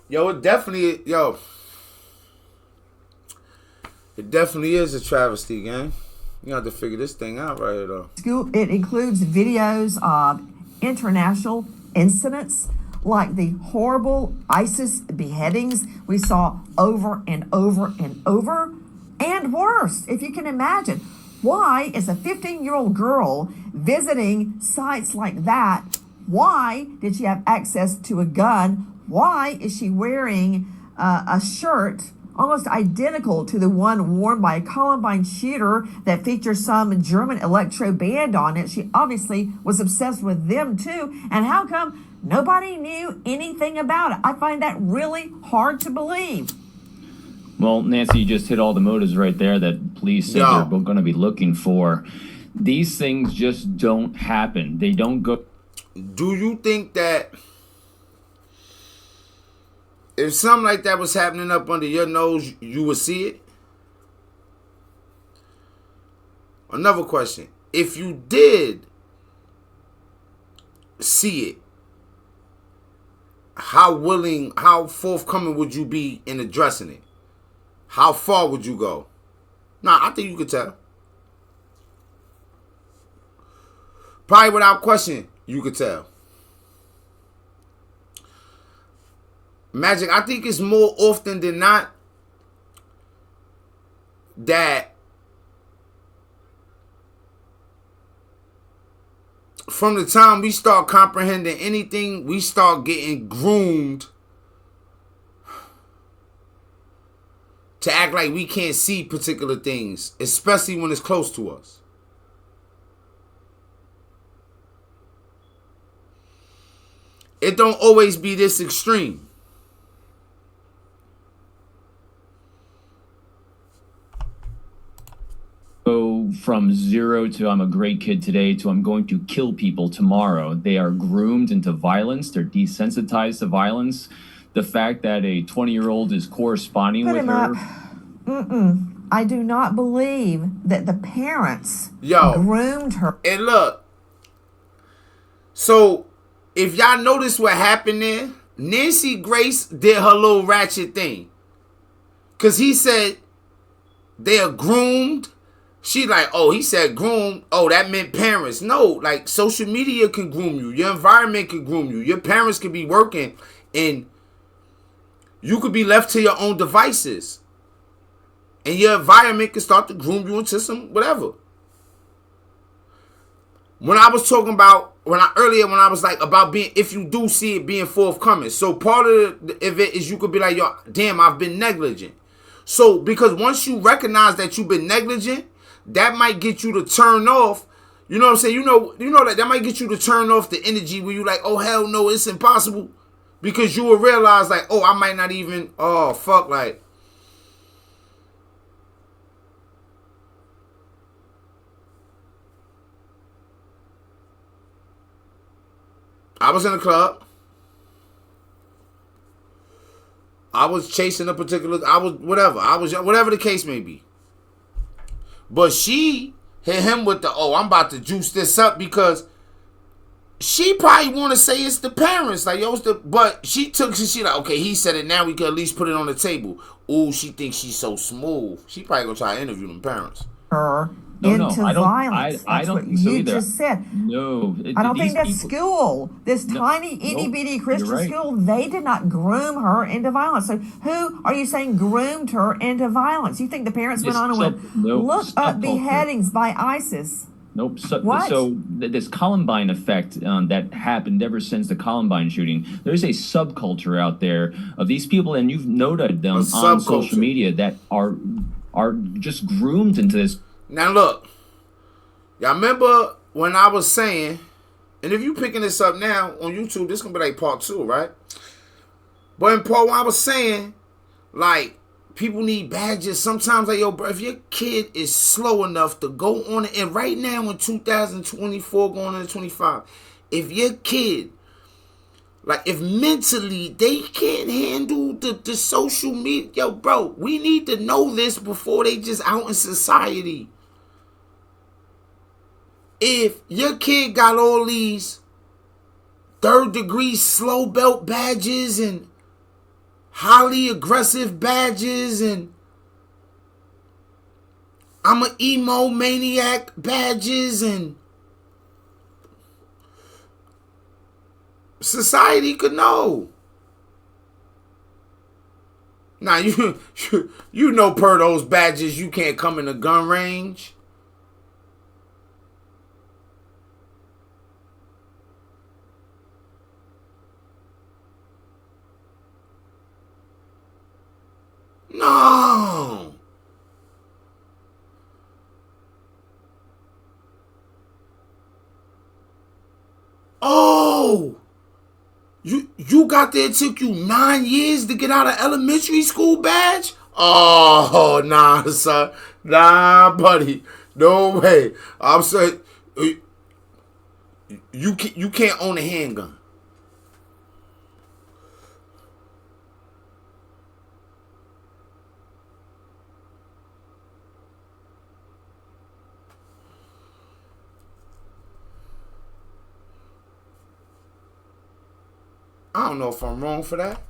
Yo, it definitely, yo, it definitely is a travesty, gang. You have to figure this thing out right here, though. School, it includes videos of international incidents like the horrible ISIS beheadings we saw over and over and over. And worse, if you can imagine, why is a 15-year-old girl visiting sites like that? Why did she have access to a gun? Why is she wearing a shirt almost identical to the one worn by a Columbine shooter that features some German electro band on it? She obviously was obsessed with them too. And how come nobody knew anything about it? I find that really hard to believe. Well, Nancy, you just hit all the motives right there that police said they're going to be looking for. These things just don't happen. They don't go. Do you think that if something like that was happening up under your nose, you would see it? Another question. If you did see it, how forthcoming would you be in addressing it? How far would you go? Nah, I think you could tell. Probably without question, you could tell. Magic, I think it's more often than not that from the time we start comprehending anything, we start getting groomed to act like we can't see particular things, especially when it's close to us. It don't always be this extreme. Go from zero to I'm a great kid today to I'm going to kill people tomorrow. They are groomed into violence. They're desensitized to violence. The fact that a 20-year-old is corresponding with her. I do not believe that the parents groomed her. And look, so if y'all notice what happened there, Nancy Grace did her little ratchet thing. Because he said they are groomed. She like, oh, he said groomed. Oh, that meant parents. No, like social media can groom you. Your environment can groom you. Your parents could be working and you could be left to your own devices. And your environment can start to groom you into some whatever. When I was talking about, earlier when I was like about being, if you do see it being forthcoming. So part of it is you could be like, yo, damn, I've been negligent. So because once you recognize that you've been negligent, that might get you to turn off. You know what I'm saying? You know that might get you to turn off the energy where you like, oh hell no, it's impossible. Because you will realize like, oh, I might not even, oh fuck, like. I was in a club. I was chasing a particular, whatever the case may be. But she hit him with the, oh, I'm about to juice this up because she probably want to say it's the parents. Like, yo, but she like, okay, he said it, now we can at least put it on the table. Ooh, she thinks she's so smooth. She probably gonna try to interview them parents. Into violence. That's what you just said. No. I don't think that's school. This tiny, itty-bitty Christian school, they did not groom her into violence. So who are you saying groomed her into violence? You think the parents went on and went, look up beheadings by ISIS? Nope. So this Columbine effect that happened ever since the Columbine shooting, there's a subculture out there of these people, and you've noted them on social media that are just groomed into this. Now look, y'all remember when I was saying, and if you picking this up now on YouTube, this gonna be like part 2, right? But in part 1, I was saying, like, people need badges. Sometimes, like, yo, bro, if your kid is slow enough to go on it, and right now in 2024, going into 25, if your kid, like, if mentally they can't handle the social media, yo, bro, we need to know this before they just out in society. If your kid got all these 3rd degree slow belt badges and highly aggressive badges and I'm an emo maniac badges, and society could know. Now, you know per those badges, you can't come in a gun range. No. Oh. You got there, it took you 9 years to get out of elementary school badge? Oh, nah, son. Nah, buddy. No way. I'm saying you can't own a handgun. I don't know if I'm wrong for that.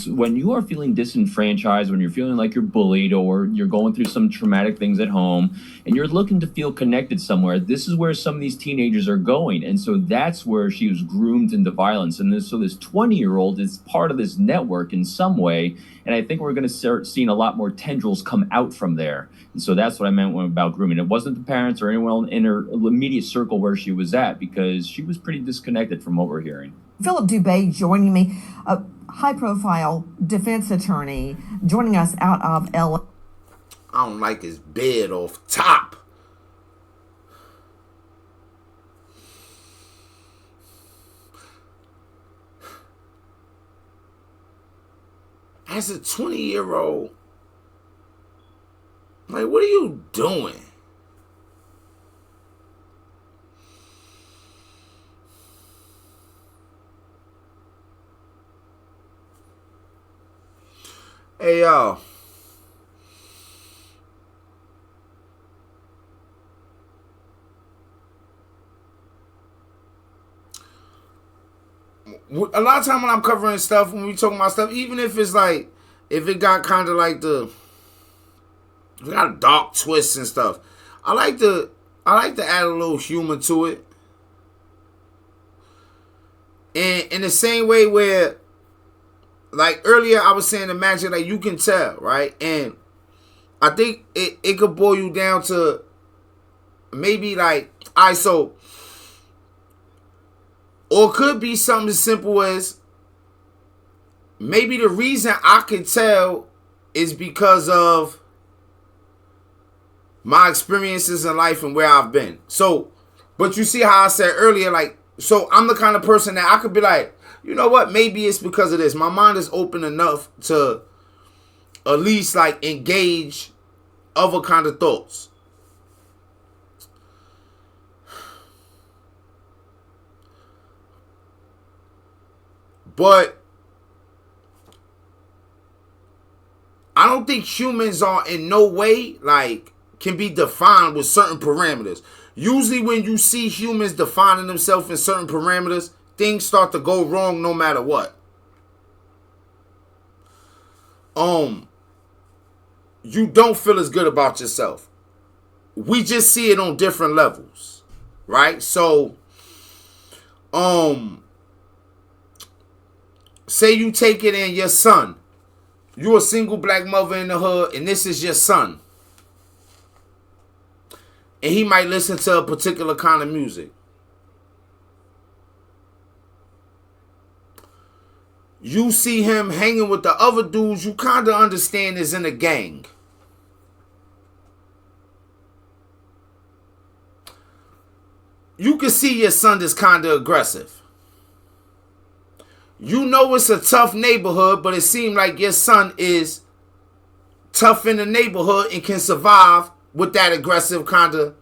When you are feeling disenfranchised, when you're feeling like you're bullied or you're going through some traumatic things at home and you're looking to feel connected somewhere, this is where some of these teenagers are going. And so that's where she was groomed into violence. And so this 20-year-old is part of this network in some way. And I think we're going to start seeing a lot more tendrils come out from there. And so that's what I meant about grooming. It wasn't the parents or anyone in her immediate circle where she was at, because she was pretty disconnected from what we're hearing. Philip Dubé joining me, a high-profile defense attorney, joining us out of LA. I don't like his bed off top. As a 20-year-old, like, what are you doing? Hey, y'all. A lot of time when I'm covering stuff, when we talking about stuff, even if it's like, if it got kind of like we got a dark twist and stuff, I like to add a little humor to it. And in the same way where, like earlier I was saying, imagine, like, you can tell, right? And I think it could boil you down to maybe like, all right, so, or it could be something as simple as maybe the reason I can tell is because of my experiences in life and where I've been. So, but you see how I said earlier, like, so I'm the kind of person that I could be like, you know what, maybe it's because of this. My mind is open enough to at least like engage other kind of thoughts. But I don't think humans are in no way like can be defined with certain parameters. Usually when you see humans defining themselves in certain parameters, things start to go wrong no matter what. You don't feel as good about yourself. We just see it on different levels, right? So, say you take it in your son. You're a single black mother in the hood, and this is your son. And he might listen to a particular kind of music. You see him hanging with the other dudes you kind of understand is in a gang. You can see your son is kind of aggressive. You know it's a tough neighborhood, but it seems like your son is tough in the neighborhood and can survive with that aggressive kind of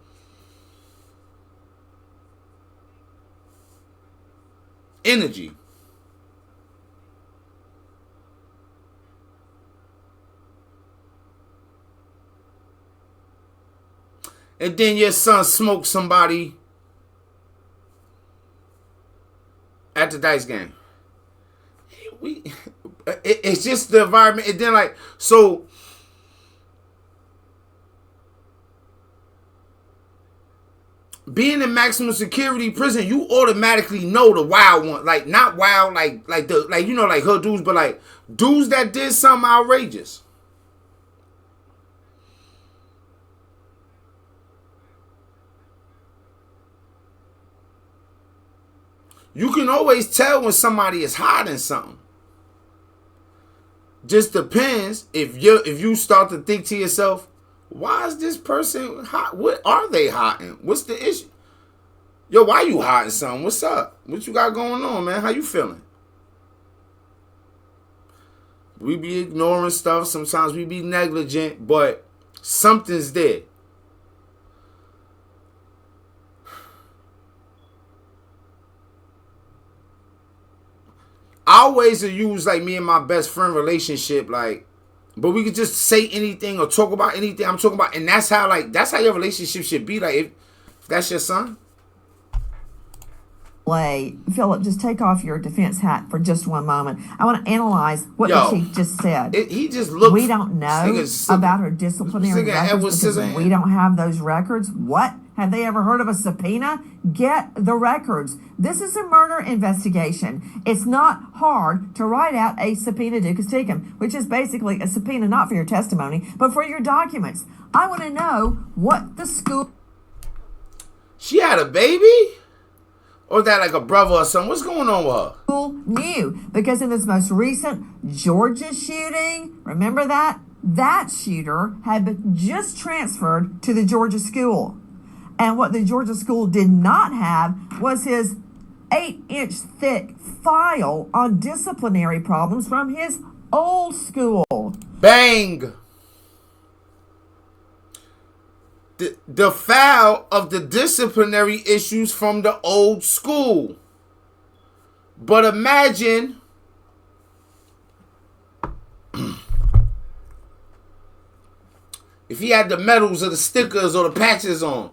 energy. And then your son smokes somebody at the dice game. It's just the environment. And then like, so being in maximum security prison, you automatically know the wild one. Like, not wild, like the, like, you know, like hood dudes, but like dudes that did something outrageous. You can always tell when somebody is hiding something. Just depends if you start to think to yourself, why is this person hot? What are they hiding? What's the issue? Yo, why you hiding something? What's up? What you got going on, man? How you feeling? We be ignoring stuff. Sometimes we be negligent, but something's there. I always use like me and my best friend relationship, like, but we could just say anything or talk about anything I'm talking about, and that's how your relationship should be. Like, if that's your son. Philip, just take off your defense hat for just one moment. I want to analyze what the chief just said. He just looked. We don't know about her disciplinary records because we don't have those records. What? Have they ever heard of a subpoena? Get the records. This is a murder investigation. It's not hard to write out a subpoena ducis tecum, which is basically a subpoena not for your testimony, but for your documents. I want to know what the school... She had a baby? Or is that like a brother or something? What's going on with her? School knew, because in this most recent Georgia shooting, remember that? That shooter had been just transferred to the Georgia school. And what the Georgia school did not have was his 8-inch thick file on disciplinary problems from his old school. Bang! The file of the disciplinary issues from the old school. But imagine if he had the medals or the stickers or the patches on.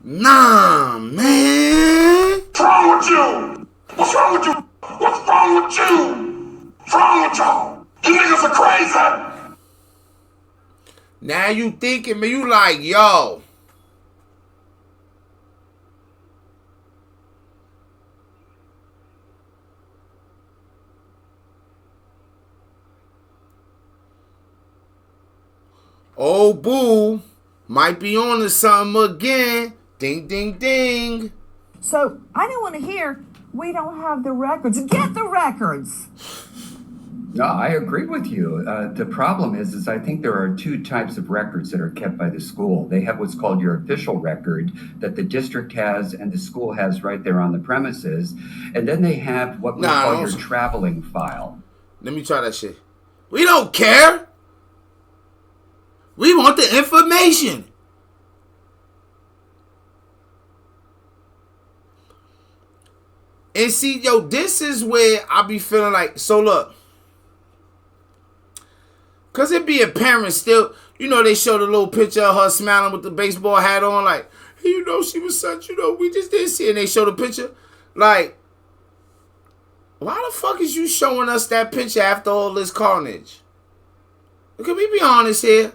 Nah, man. What's wrong with you? What's wrong with you? What's wrong with you? What's wrong with y'all? You niggas are crazy. Now you thinking, man, you like, yo. Oh, boo. Might be on to something again. Ding, ding, ding. So I don't want to hear, we don't have the records. Get the records. No, I agree with you. The problem is I think there are two types of records that are kept by the school. They have what's called your official record that the district has and the school has right there on the premises. And then they have what we call your traveling file. Let me try that shit. We don't care. We want the information. And see, yo, this is where I be feeling like, so look. Because it be a parent still, you know, they showed a little picture of her smiling with the baseball hat on, like, hey, you know, she was such, you know, we just didn't see it. And they showed a picture. Like, why the fuck is you showing us that picture after all this carnage? Can we be honest here?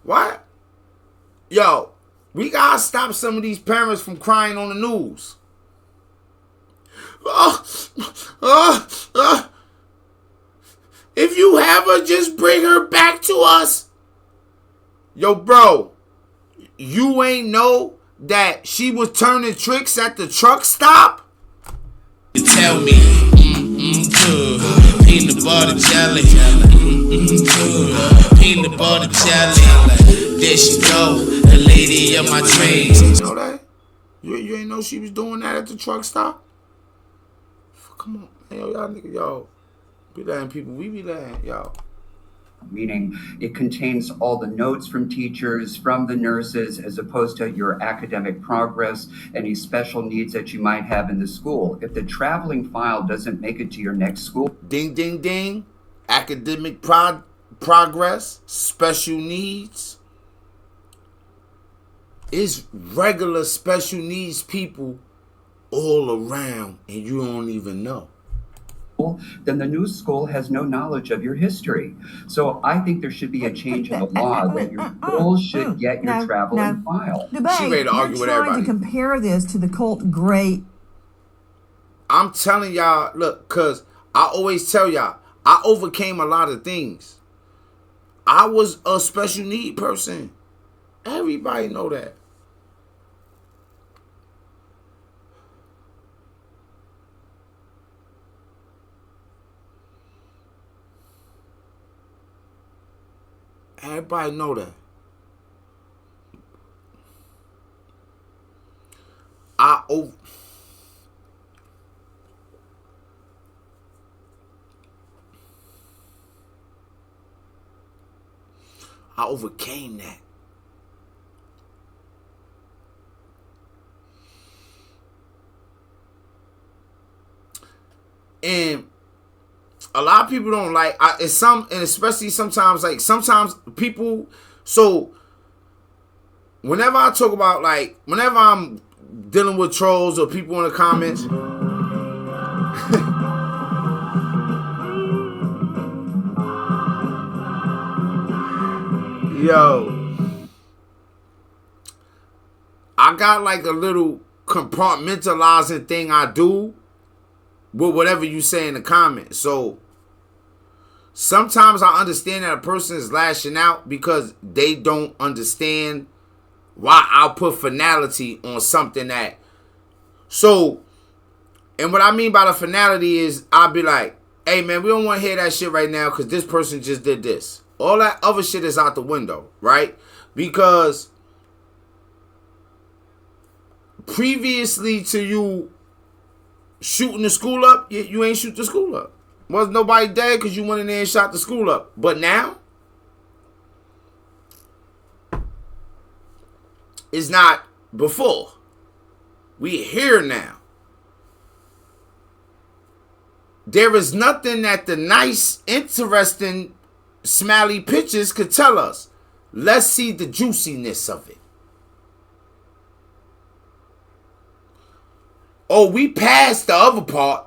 What? Yo, we gotta stop some of these parents from crying on the news. If you have her, just bring her back to us. Yo, bro, you ain't know that she was turning tricks at the truck stop? You tell me, good. Peanut butter jelly, good. Peanut butter jelly. There she go, the lady of my dreams. You know that? You ain't know she was doing that at the truck stop? Come on, man, y'all niggas, yo. Be letting people, we be letting, yo. meaning it contains all the notes from teachers, from the nurses, as opposed to your academic progress, any special needs that you might have in the school. If the traveling file doesn't make it to your next school, ding, ding, ding, academic progress, special needs, it's regular special needs people all around and you don't even know. Then the new school has no knowledge of your history. So I think there should be a change in the law that your school should get your traveling file. She ready to argue with everybody. You're trying to compare this to the cult gray. I'm telling y'all, look, because I always tell y'all, I overcame a lot of things. I was a special need person. Everybody know that. Everybody know that. I overcame that. And a lot of people don't like it's and especially sometimes people. So whenever I talk about whenever I'm dealing with trolls or people in the comments, yo, I got a little compartmentalizing thing I do with whatever you say in the comments. So sometimes I understand that a person is lashing out because they don't understand why I'll put finality on something that. So, and what I mean by the finality is I'll be like, hey man, we don't want to hear that shit right now because this person just did this. All that other shit is out the window, right? Because previously to you shooting the school up, you ain't shoot the school up. Wasn't nobody dead because you went in there and shot the school up. But now, it's not before. We here now. There is nothing that the nice, interesting, smiley pictures could tell us. Let's see the juiciness of it. Oh, we passed the other part.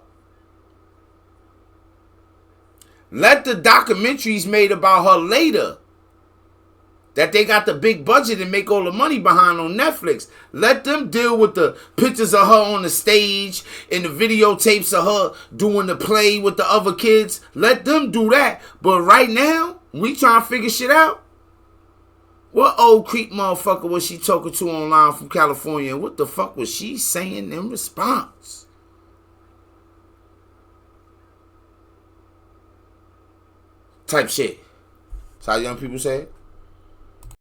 Let the documentaries made about her later, that they got the big budget and make all the money behind on Netflix. Let them deal with the pictures of her on the stage and the videotapes of her doing the play with the other kids. Let them do that. But right now, we trying to figure shit out. What old creep motherfucker was she talking to online from California? And what the fuck was she saying in response? Type shit. That's how young people say it.